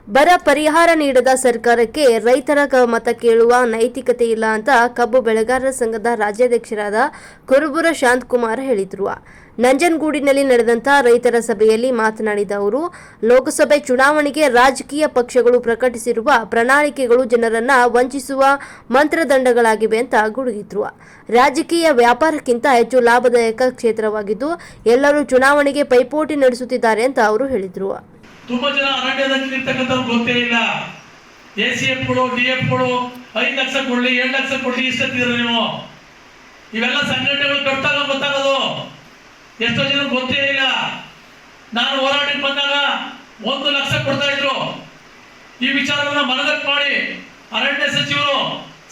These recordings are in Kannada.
ಬರ ಪರಿಹಾರ ನೀಡದ ಸರ್ಕಾರಕ್ಕೆ ರೈತರ ಮತ ಕೇಳುವ ನೈತಿಕತೆ ಇಲ್ಲ ಅಂತ ಕಬ್ಬು ಬೆಳೆಗಾರರ ಸಂಘದ ರಾಜ್ಯಾಧ್ಯಕ್ಷರಾದ ಕುರುಬೂರ ಶಾಂತಕುಮಾರ್ ಹೇಳಿದರು. ನಂಜನಗೂಡಿನಲ್ಲಿ ನಡೆದಂತ ರೈತರ ಸಭೆಯಲ್ಲಿ ಮಾತನಾಡಿದ ಅವರು, ಲೋಕಸಭೆ ಚುನಾವಣೆಗೆ ರಾಜಕೀಯ ಪಕ್ಷಗಳು ಪ್ರಕಟಿಸಿರುವ ಪ್ರಣಾಳಿಕೆಗಳು ಜನರನ್ನ ವಂಚಿಸುವ ಮಂತ್ರದಂಡಗಳಾಗಿವೆ ಅಂತ ಗುಡುಗಿದ್ರು. ರಾಜಕೀಯ ವ್ಯಾಪಾರಕ್ಕಿಂತ ಹೆಚ್ಚು ಲಾಭದಾಯಕ ಕ್ಷೇತ್ರವಾಗಿದ್ದು ಎಲ್ಲರೂ ಚುನಾವಣೆಗೆ ಪೈಪೋಟಿ ನಡೆಸುತ್ತಿದ್ದಾರೆ ಅಂತ ಅವರು ಹೇಳಿದರು. ತುಂಬಾ ಜನ ಅರಣ್ಯದಲ್ಲಿ ಇರ್ತಕ್ಕಂಥವ್ರು ಗೊತ್ತೇ ಇಲ್ಲ. ACFಗಳು DFಗಳು 5 ಲಕ್ಷ ಕೊಡ್ಲಿ 7 ಲಕ್ಷ ಕೊಡ್ಲಿ ಇಷ್ಟತ್ತಿದ್ರೆ ನೀವು ಇವೆಲ್ಲ ಸಂಘಟನೆಗಳು ಕಟ್ಟಾಗ ಗೊತ್ತಾಗೋದು. ಎಷ್ಟೋ ಜನ ಗೊತ್ತೇ ಇಲ್ಲ. ನಾನು ಹೋರಾಟಕ್ಕೆ ಬಂದಾಗ 1 ಲಕ್ಷ ಕೊಡ್ತಾ ಇದ್ರು. ಈ ವಿಚಾರವನ್ನ ಮನದಟ್ಟು ಮಾಡಿ ಅರಣ್ಯ ಸಚಿವರು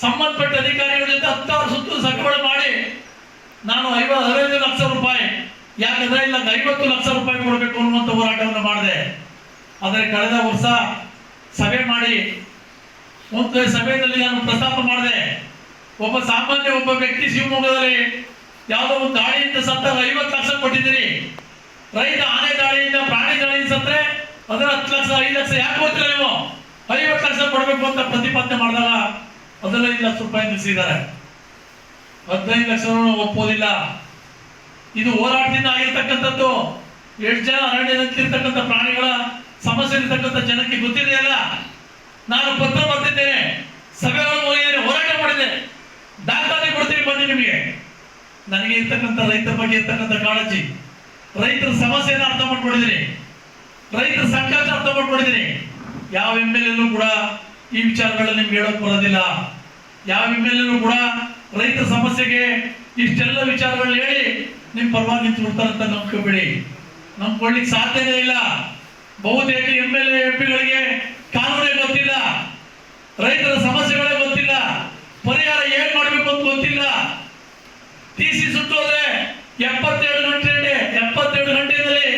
ಸಂಬಂಧಪಟ್ಟ ಅಧಿಕಾರಿಗಳ ಜೊತೆ 10 ಸುತ್ತು ಸಭೆಗಳು ಮಾಡಿ ನಾನು 15 ಲಕ್ಷ ರೂಪಾಯಿ, ಯಾಕಂದ್ರೆ ಇಲ್ಲ 50 ಲಕ್ಷ ರೂಪಾಯಿ ಕೊಡಬೇಕು ಅನ್ನುವಂಥ ಹೋರಾಟವನ್ನು ಮಾಡಿದೆ. ಆದರೆ ಕಳೆದ ವರ್ಷ ಸಭೆ ಮಾಡಿ ಒಂದು ಸಭೆಯಲ್ಲಿ ನಾನು ಪ್ರಸ್ತಾಪ ಮಾಡಿದೆ. ಒಬ್ಬ ಸಾಮಾನ್ಯ ವ್ಯಕ್ತಿ ಶಿವಮೊಗ್ಗದಲ್ಲಿ ಯಾವುದೋ ಒಂದು ದಾಳಿಯಿಂದ ಸತ್ತಾಗ 50 ಲಕ್ಷ ಕೊಟ್ಟಿದ್ದೀರಿ. ರೈತ ಆನೆ ದಾಳಿಯಿಂದ ಪ್ರಾಣಿ ದಾಳಿಯಿಂದ ಸತ್ತರೆ ಅದರ 10 ಲಕ್ಷ 5 ಲಕ್ಷ ಯಾಕೆ ಕೊಡ್ತೀರ ನೀವು? 50 ಲಕ್ಷ ಕೊಡಬೇಕು ಅಂತ ಪ್ರತಿಪಾದನೆ ಮಾಡಿದಾಗ 15 ಲಕ್ಷ ರೂಪಾಯಿ ನಿಲ್ಲಿಸಿದ್ದಾರೆ. 15 ಲಕ್ಷ ಒಪ್ಪೋದಿಲ್ಲ. ಇದು ಹೋರಾಟದಿಂದ ಆಗಿರ್ತಕ್ಕಂಥದ್ದು. 8 ಜನ ಅರಣ್ಯದಲ್ಲಿರ್ತಕ್ಕಂಥ ಪ್ರಾಣಿಗಳ ಸಮಸ್ಯೆ ಇರ್ತಕ್ಕಂಥ ಜನಕ್ಕೆ ಗೊತ್ತಿದೆಯಲ್ಲ. ನಾನು ಪತ್ರ ಬರ್ತಿದ್ದೇನೆ, ಸಭೆಗಳು ಹೋಗಿದ್ದೇನೆ, ಹೋರಾಟ ಮಾಡಿದೆ, ದಾಖಲೆ ಕೊಡ್ತೀನಿ ಬನ್ನಿ ನಿಮಗೆ. ನನಗೆ ಇರ್ತಕ್ಕಂಥ ರೈತರ ಬಗ್ಗೆ ಇರ್ತಕ್ಕಂಥ ಕಾಳಜಿ, ರೈತರ ಸಮಸ್ಯೆಯನ್ನು ಅರ್ಥ ಮಾಡ್ಕೊಂಡಿದ್ದೀನಿ, ರೈತರ ಸಂಕಷ್ಟ ಅರ್ಥ ಮಾಡ್ಕೊಂಡಿದ್ದೀನಿ. ಯಾವ MLA ಕೂಡ ಈ ವಿಚಾರಗಳನ್ನ ನಿಮ್ಗೆ ಹೇಳೋಕೆ ಬರೋದಿಲ್ಲ. ಯಾವ MLA ಕೂಡ ರೈತರ ಸಮಸ್ಯೆಗೆ ಇಷ್ಟೆಲ್ಲ ವಿಚಾರಗಳು ಹೇಳಿ ನಿಮ್ ಪರವಾಗಿ ನಿಂತ್ಕೊಳ್ತಾರಂತ ನಂಬ್ಕೋಬೇಡಿ. ನಂಬ್ಕೊಳ್ಳಿಕ್ ಸಾಧ್ಯನೇ ಇಲ್ಲ. ಬಹುತೇಕ MLA MP ಗಳಿಗೆ ಕಾನೂನೇ ಗೊತ್ತಿಲ್ಲ, ರೈತರ ಸಮಸ್ಯೆಗಳೇ ಗೊತ್ತಿಲ್ಲ, ಪರಿಹಾರ ಏನ್ ಮಾಡ್ಬೇಕು ಅಂತ ಗೊತ್ತಿಲ್ಲ. TC ಸುಟ್ಟೋದ್ರೆ 72 ಗಂಟೆಯಲ್ಲಿ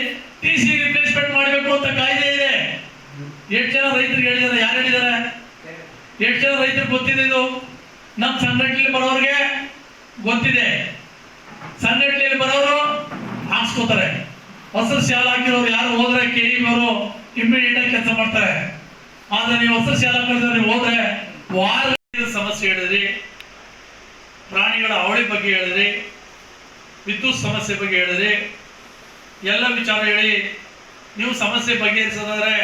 TC ರಿಪ್ಲೇಸ್ಮೆಂಟ್ ಮಾಡಬೇಕು ಅಂತ ಕಾಯ್ದೆ ಇದೆ. 8 ಜನ ರೈತರಿಗೆ ಹೇಳಿದ್ದಾರೆ. ಯಾರು ಹೇಳಿದ್ದಾರೆ? 8 ಜನ ರೈತರಿಗೆ ಗೊತ್ತಿದೆ. ಇದು ನಮ್ಮ ಸಂಘಟನೆಯಲ್ಲಿ ಬರೋರಿಗೆ ಗೊತ್ತಿದೆ. ಸಂಘಟನೆಯಲ್ಲಿ ಬರೋರು ಹಾಕ್ಸ್ಕೋತಾರೆ. ಹಸಿರು ಶಾಲೆ ಹಾಕಿರೋರು ಯಾರು ಹೋದ್ರೆ KE ಅವರು ಇಮಿಡಿಯೇಟ್ ಆಗಿ ಕೆಲಸ ಮಾಡ್ತಾರೆ. ಆದ್ರೆ ನೀವು ಹಸಿರು ಶಾಲೆ ಹಾಕಿದ್ರೆ ಹೋದ್ರೆ ವಾರ ಸಮಸ್ಯೆ ಹೇಳಿದ್ರಿ, ಪ್ರಾಣಿಗಳ ಅವಳಿ ಬಗ್ಗೆ ಹೇಳಿದ್ರಿ, ವಿದ್ಯುತ್ ಸಮಸ್ಯೆ ಬಗ್ಗೆ ಹೇಳಿದ್ರಿ, ಎಲ್ಲ ವಿಚಾರ ಹೇಳಿ ನೀವು ಸಮಸ್ಯೆ ಬಗೆಹರಿಸೋದಾದ್ರೆ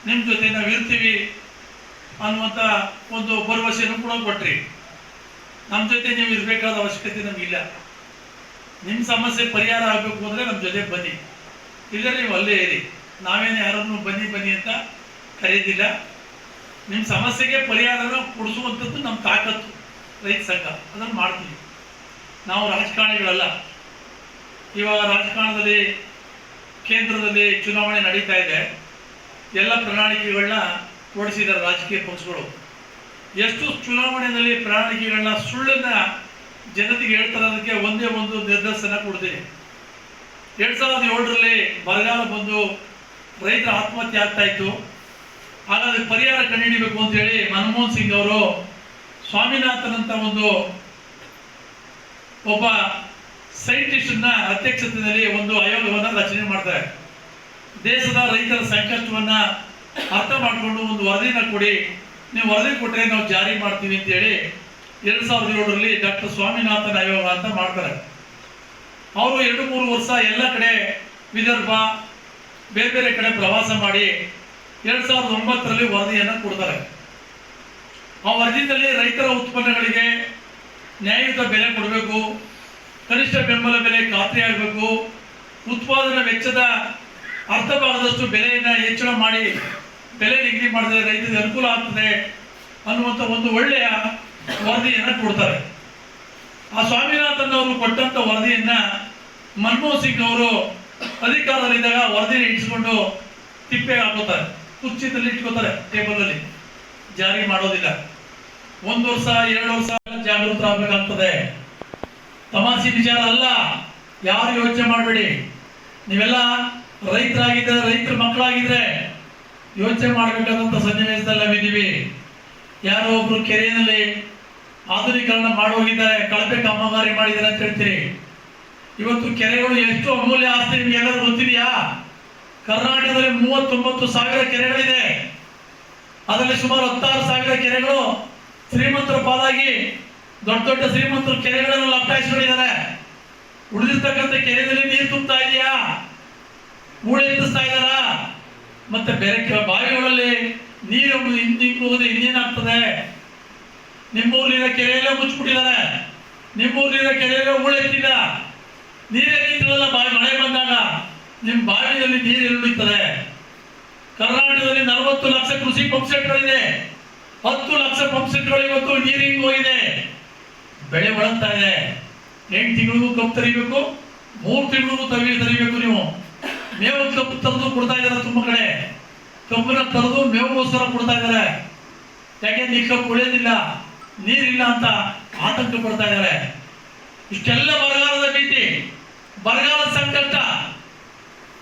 ನಿಮ್ ಜೊತೆ ನಾವು ಇರ್ತೀವಿ ಅನ್ನುವಂತ ಒಂದು ಭರವಸೆಯನ್ನು ಕೂಡ ಕೊಟ್ರಿ. ನಮ್ಮ ಜೊತೆ ನೀವು ಇರ್ಬೇಕಾದ ಅವಶ್ಯಕತೆ ನಮಗಿಲ್ಲ. ನಿಮ್ ಸಮಸ್ಯೆ ಪರಿಹಾರ ಆಗಬೇಕು ಅಂದ್ರೆ ನಮ್ಮ ಜೊತೆ ಬನ್ನಿ, ಇಲ್ಲದ್ರೆ ನೀವು ಅಲ್ಲೇ ಇರಿ. ನಾವೇನು ಯಾರನ್ನು ಬನ್ನಿ ಅಂತ ಕರೆಯೋದಿಲ್ಲ. ನಿಮ್ಮ ಸಮಸ್ಯೆಗೆ ಪರಿಹಾರನ ಕೊಡಿಸುವಂಥದ್ದು ನಮ್ಮ ತಾಕತ್ತು. ರೈತ ಸಂಘ ಅದನ್ನು ಮಾಡ್ತೀವಿ. ನಾವು ರಾಜಕಾರಣಿಗಳಲ್ಲ. ಇವಾಗ ರಾಜಕಾರಣದಲ್ಲಿ ಕೇಂದ್ರದಲ್ಲಿ ಚುನಾವಣೆ ನಡೀತಾ ಇದೆ. ಎಲ್ಲ ಪ್ರಣಾಳಿಕೆಗಳನ್ನ ಹೊರಡಿಸಿದ್ದಾರೆ ರಾಜಕೀಯ ಪಕ್ಷಗಳು. ಎಷ್ಟು ಚುನಾವಣೆಯಲ್ಲಿ ಪ್ರಣಾಳಿಕೆಗಳನ್ನ ಸುಳ್ಳನ್ನ ಜನತೆಗೆ ಹೇಳ್ತಾರೆ. ಅದಕ್ಕೆ ಒಂದೇ ಒಂದು ನಿರ್ದೇಶನ ಕೊಡ್ತೀನಿ. 2007ರಲ್ಲಿ ಬರಗಾಲ ಬಂದು ರೈತರ ಆತ್ಮಹತ್ಯೆ ಆಗ್ತಾ ಇತ್ತು. ಹಾಗಾದ್ರೆ ಪರಿಹಾರ ಕಂಡುಹಿಡಿಬೇಕು ಅಂತ ಹೇಳಿ ಮನಮೋಹನ್ ಸಿಂಗ್ ಅವರು ಸ್ವಾಮಿನಾಥನ್ ಅಂತ ಒಬ್ಬ ಸೈಂಟಿಸ್ಟ್ ಅಧ್ಯಕ್ಷತೆಯಲ್ಲಿ ಒಂದು ಆಯೋಗವನ್ನ ರಚನೆ ಮಾಡ್ತಾರೆ. ದೇಶದ ರೈತರ ಸಂಕಷ್ಟವನ್ನ ಅರ್ಥ ಮಾಡಿಕೊಂಡು ಒಂದು ವರದಿನ ಕೊಡಿ, ನೀವು ವರದಿ ಕೊಟ್ಟರೆ ನಾವು ಜಾರಿ ಮಾಡ್ತೀವಿ ಅಂತ ಹೇಳಿ 2007ರಲ್ಲಿ ಡಾಕ್ಟರ್ ಸ್ವಾಮಿನಾಥನ್ ಆಯೋಗ ಅಂತ ಮಾಡ್ತಾರೆ. ಅವರು 2-3 ವರ್ಷ ಎಲ್ಲ ಕಡೆ ವಿದರ್ಭ ಬೇರೆ ಬೇರೆ ಕಡೆ ಪ್ರವಾಸ ಮಾಡಿ 2009ರಲ್ಲಿ ವರದಿಯನ್ನ ಕೊಡ್ತಾರೆ. ಆ ವರದಿಯಲ್ಲಿ ರೈತರ ಉತ್ಪನ್ನಗಳಿಗೆ ನ್ಯಾಯಯುತ ಬೆಲೆ ಕೊಡಬೇಕು, ಕನಿಷ್ಠ ಬೆಂಬಲ ಬೆಲೆ ಖಾತ್ರಿ ಆಗಬೇಕು, ಉತ್ಪಾದನಾ ವೆಚ್ಚದ ಅರ್ಧ ಭಾಗದಷ್ಟು ಬೆಲೆಯನ್ನ ಹೆಚ್ಚಳ ಮಾಡಿ ಬೆಲೆ ನಿಗದಿ ಮಾಡಿದ್ರೆ ರೈತರಿಗೆ ಅನುಕೂಲ ಆಗ್ತದೆ ಅನ್ನುವಂಥ ಒಂದು ಒಳ್ಳೆಯ ವರದಿಯನ್ನ ಕೊಡ್ತಾರೆ. ಆ ಸ್ವಾಮಿನಾಥನ್ ಅವರು ಕೊಟ್ಟಂತ ವರದಿಯನ್ನ ಮನಮೋಹನ್ ಸಿಂಗ್ ಅವರು ಅಧಿಕಾರದಲ್ಲಿದ್ದಾಗ ವರದಿನ ಇಟ್ಸ್ಕೊಂಡು ತಿಪ್ಪೆ ಹಾಕೋತಾರೆ, ಕುರ್ಚಿದಲ್ಲಿ ಇಟ್ಕೋತಾರೆ, ಟೇಬಲ್ ಅಲ್ಲಿ ಜಾರಿ ಮಾಡೋದಿಲ್ಲ. 1 ವರ್ಷ 2 ವರ್ಷ ಜಾಗೃತರಾಗಬೇಕಾಗ್ತದೆ. ತಮಾಷೆ ವಿಚಾರ ಅಲ್ಲ. ಯಾರು ಯೋಚನೆ ಮಾಡಬೇಡಿ. ನೀವೆಲ್ಲ ರೈತರಾಗಿದ್ದರೆ, ರೈತರ ಮಕ್ಕಳಾಗಿದ್ರೆ ಯೋಚನೆ ಮಾಡಬೇಕಾದಂತ ಸನ್ನಿವೇಶದಲ್ಲಿ ನಾವಿದ್ದೀವಿ. ಯಾರೋ ಒಬ್ರು ಕೆರೆಯಲ್ಲಿ ಆಧುನೀಕರಣ ಮಾಡೋಗಿದ್ದಾರೆ, ಕಳಪೆ ಕಾಮಗಾರಿ ಮಾಡಿದ್ದಾರೆ ಅಂತ ಹೇಳ್ತೀರಿ. ಇವತ್ತು ಕೆರೆಗಳು ಎಷ್ಟು ಅಮೂಲ್ಯ ಆಸ್ತಿ ನಿಮ್ಗೆ ಎಲ್ಲರೂ ಗೊತ್ತಿದೆಯಾ? ಕರ್ನಾಟಕದಲ್ಲಿ 39,000 ಕೆರೆಗಳಿದೆ. ಅದರಲ್ಲಿ ಸುಮಾರು 16,000 ಕೆರೆಗಳು ಶ್ರೀಮಂತರ ಪಾಲಾಗಿ ದೊಡ್ಡ ದೊಡ್ಡ ಶ್ರೀಮಂತರ ಕೆರೆಗಳನ್ನು ಲಪ್ಟಾಯಿಸ್ಕೊಂಡಿದ್ದಾರೆ. ಉಳಿದಿರ್ತಕ್ಕಂಥ ಕೆರೆಯಲ್ಲಿ ನೀರು ತುಂಬ್ತಾ ಇದೆಯಾ, ಮೂಳೆ ಎತ್ತಿಸ್ತಾ ಇದ್ದಾರಾ? ಮತ್ತೆ ಬೇರೆ ಬಾವಿಗಳಲ್ಲಿ ನೀರು ಹೋಗೋದು ಇನ್ನೇನಾಗ್ತದೆ? ನಿಮ್ಮೂರಿನ ಕೆರೆಯಲ್ಲೇ ಮುಚ್ಚಿಬಿಟ್ಟಿದ್ದಾರೆ. ನಿಮ್ಮೂರಿನ ಕೆರೆಯಲ್ಲೇ ಹೂಳೆತ್ತಿಲ್ಲ, ನೀರೇ ನಿಂತಿರಲ್ಲ. ಮಳೆ ಬಂದಾಗ ನಿಮ್ಮ ಬಾವಿಯಲ್ಲಿ ನೀರು ಉಳಿತದೆ. ಕರ್ನಾಟಕದಲ್ಲಿ 40 ಲಕ್ಷ ಕೃಷಿ ಪಂಪ್ ಸೆಟ್ಗಳಿದೆ. 10 ಲಕ್ಷ ಪಂಪ್ ಸೆಟ್ಗಳು ಇವತ್ತು ನೀರಿಂಗ್ ಹೋಗಿದೆ. ಬೆಳೆ ಒಳಗ್ತಾ ಇದೆ. 8 ತಿಂಗಳಿಗೂ ಕಬ್ಬು ತರಿಬೇಕು, 3 ತಿಂಗಳಿಗೂ ತರಿಬೇಕು. ನೀವು ಮೇವು ಕಬ್ಬು ತರದು ಕೊಡ್ತಾ ಇದ್ದಾರೆ. ತುಂಬ ಕಡೆ ಕಬ್ಬನ್ನ ತರದು ಮೇವುಗೋಸ್ಕರ ಕೊಡ್ತಾ ಇದ್ದಾರೆ. ಯಾಕೆ ನೀ ಕಬ್ಬು ಉಳಿಯೋದಿಲ್ಲ, ನೀರಿಲ್ಲ ಅಂತ ಆತಂಕ ಪಡ್ತಾ ಇದ್ದಾರೆ. ಇಷ್ಟೆಲ್ಲ ಬರಗಾಲದ ಭೀತಿ, ಬರಗಾಲದ ಸಂಕಷ್ಟ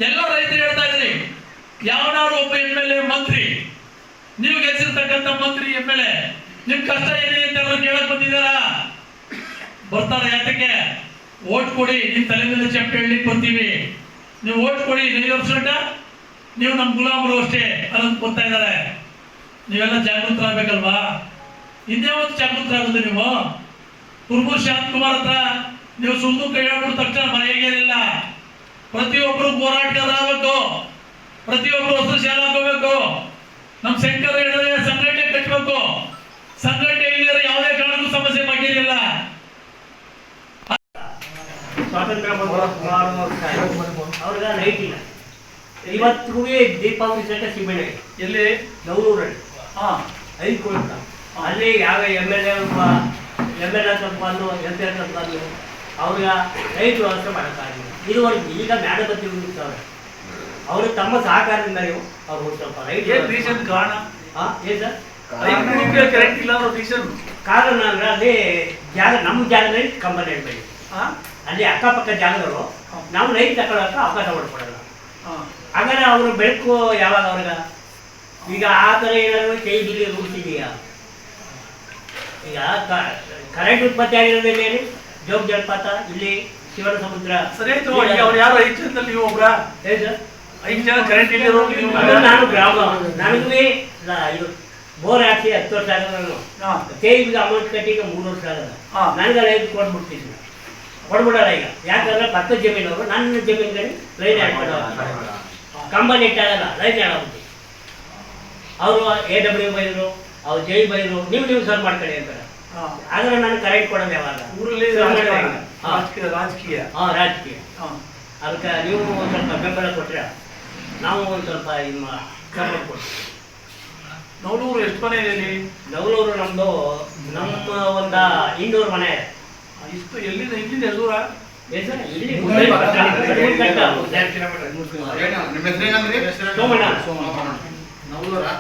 ಎಲ್ಲ ರೈತರು ಹೇಳ್ತಾ ಇದ್ರಿ. ಯಾವನಾರು ಒಬ್ಬ MLA ಮಂತ್ರಿ, ನೀವು ಗೆಲ್ಸಿರ್ತಕ್ಕಂಥ ಮಂತ್ರಿ MLA ನಿಮ್ ಕಷ್ಟ ಏನಿದೆ ಅಂತ ಎಲ್ಲರೂ ಕೇಳಕ್ ಬಂದಿದ್ದಾರ? ಬರ್ತಾರೆ. ಯಾತಕ್ಕೆ? ಓಟ್ ಕೊಡಿ, ನಿಮ್ ತಲೆ ಮೇಲೆ ಚಪ್ಪೆ ಹೇಳಲಿಕ್ಕೆ ಬರ್ತೀವಿ. ನೀವು ಓಟ್ ಕೊಡಿ, 5 ವರ್ಷ ಗಂಟ ನೀವು ನಮ್ ಗುಲಾಮರು ಅಷ್ಟೇ ಅನ್ನೋದು ಬರ್ತಾ ಇದ್ದಾರೆ. ನೀವೆಲ್ಲ ಜಾಗೃತರಾಗಬೇಕಲ್ವಾ? ಹಿಂದೆ ಒಂದು ಜಾಗೃತರಾಗೋದು ನೀವು. ಕುರುಬೂರು ಶಾಂತಕುಮಾರ್ ಹತ್ರ ನೀವು ಸುಳ್ಳು ಕೈ ಹಾಕ್ಬಿಟ್ಟ ತಕ್ಷಣ ಮನೆಯೇನಿಲ್ಲ. ಪ್ರತಿಯೊಬ್ಬರು ಹೋರಾಟಗಾರ ಆಗಬೇಕು, ಪ್ರತಿಯೊಬ್ಬರು ಹೊಸ ಶಾಲೆ ಹಾಕೋಬೇಕು. ನಮ್ಮ ಶಂಕರ ಹೇಳಿದ್ರೆ ಸಂಘಟನೆ ಕಟ್ಟಬೇಕು. ಸಂಘಟನೆ ಇಲ್ಲದೆ ಯಾವುದೇ ಕಾರಣಕ್ಕೂ ಸಮಸ್ಯೆ ಬಗೆಹರಿಲ್ಲ. ಸ್ವಾತಂತ್ರ್ಯ ಅವ್ರಿಗೆ ಲೈಟ್ ಇಲ್ಲ. ಇವತ್ತಿಗೂ ದೀಪಾವಳಿ ಸಹಿತ ಸಿಮೆಂಟ್ ಇದೆ. ಎಲ್ಲಿ? ನವಲೂರಲ್ಲಿ 5 ಕೋಟಿ. ಅಲ್ಲಿ ಯಾವ MLA ಸ್ವಲ್ಪ ಬಂದು MP ಸ್ವಲ್ಪ ಬಂದು ಅವ್ರಿಗೆ ಲೈಟ್ ವ್ಯವಸ್ಥೆ ಮಾಡೋಕ್ಕಾಗಿಲ್ಲ ಇದುವರೆಗೂ. ಈಗ ಮ್ಯಾಡ ಬತ್ತಿ ಉಳಿಸ್ತಾರೆ. ಅವರು ತಮ್ಮ ಸಹಕಾರದಿಂದ ಅವ್ರು ಸ್ವಲ್ಪ ಲೈಟ್ ಕಾರಣ ಏನು ಸರ್? ಕರೆಂಟ್ ಇಲ್ಲ ಅನ್ನೋ ರೀಸನ್ ಕಾರಣ ಅಂದ್ರೆ ಅದೇ ಜಾಗ, ನಮ್ಮ ಜಾಗದಲ್ಲಿ ಕಂಬನಿ ಹೇಳ್ಬೇಡಿ. ಅಲ್ಲಿ ಅಕ್ಕಪಕ್ಕ ಜಾಗದವರು ನಾವು ಲೈಟ್ ತಗೊಳಕ್ಕೆ ಅವಕಾಶ ಮಾಡ್ಕೊಡಲ್ಲ. ಹಾಗಾದ್ರೆ ಅವರು ಬೆಳಕು ಯಾವಾಗ ಅವ್ರಿಗೆ? ಈಗ ಆ ಥರ ಏನಾದ್ರು ಕೈ ಬಿಲ್ಲಿ ರೂಲ್ಸ್ ಇದೆಯಾ? ಈಗ ಕರೆಂಟ್ ಉತ್ಪತ್ತಿ ಆಗಿರೋದ್ರಲ್ಲಿ ಹೇಳಿ, ಜೋಗ ಜಲಪಾತ, ಇಲ್ಲಿ ಶಿವನ ಸಮುದ್ರ. ಸರಿ ಆಯ್ತು. ಅವ್ರು ಯಾರು 5 ಜನದಲ್ಲಿ ನೀವು ಒಬ್ರ? ಹೇಳಿ ಸರ್. 5 ಜನ ಕರೆಂಟ್ ಇಲ್ಲಿರೋ ನಾನು ಗ್ರಾಮ, ನನಗೂ ಇದು ಬೋರ್ ಹಾಕಿ 10 ವರ್ಷ ಆಗಲ್ಲ. ನಾನು ಕೇಬಿಗೆ ಅಮೌಂಟ್ ಕಟ್ಟಿ ಈಗ 3 ವರ್ಷ ಆಗಲ್ಲ. ನನಗೆ ಲೈಟ್ ಕೊಟ್ಬಿಡ್ತೀನಿ, ಕೊಡ್ಬಿಡಲ್ಲ ಈಗ. ಯಾಕಂದ್ರೆ ಪಕ್ಕದ ಜಮೀನವರು ನನ್ನ ಜಮೀನುಗಳಿಗೆ ಲೈನ್ ಹಾಡ್ಕೊಂಡು ಕಂಬ ನೆಟ್ಟಾಗಲ್ಲ, ಲೈನ್ ಹಾಳಾಗುತ್ತೆ. ಅವರು AW ಬೈದರು, ಅವ್ರು ಜೈ ಬೈದರು, ನೀವು ಸರ್ ಮಾಡ್ಕೊಳ್ಳಿ ಅಂತಾರೆ. ಆದ್ರೆ ನಾನು ಕರೆಂಟ್ ಕೊಡೋದು ಯಾವಾಗ? ಊರಲ್ಲಿ ರಾಜಕೀಯ ರಾಜಕೀಯ ಅದಕ್ಕೆ ನೀವು ಒಂದು ಸ್ವಲ್ಪ ಬೆಂಬಲ ಕೊಟ್ಟರೆ ನಾವು ಒಂದು ಸ್ವಲ್ಪ ಇದು ಸಪೋರ್ಟ್ ಕೊಡ್ತೀವಿ. ನವಲೂರು ಎಷ್ಟು ಮನೆ ಇದೆ ಇಲ್ಲಿ? ನವಲೂರು ನಮ್ಮದು ಒಂದು 200 ಮನೆ ಇದೆ. ಇಷ್ಟು ಎಲ್ಲಿಂದ ಎಷ್ಟು ದೂರ? ಇಲ್ಲಿ ಸೋಮಣ್ಣ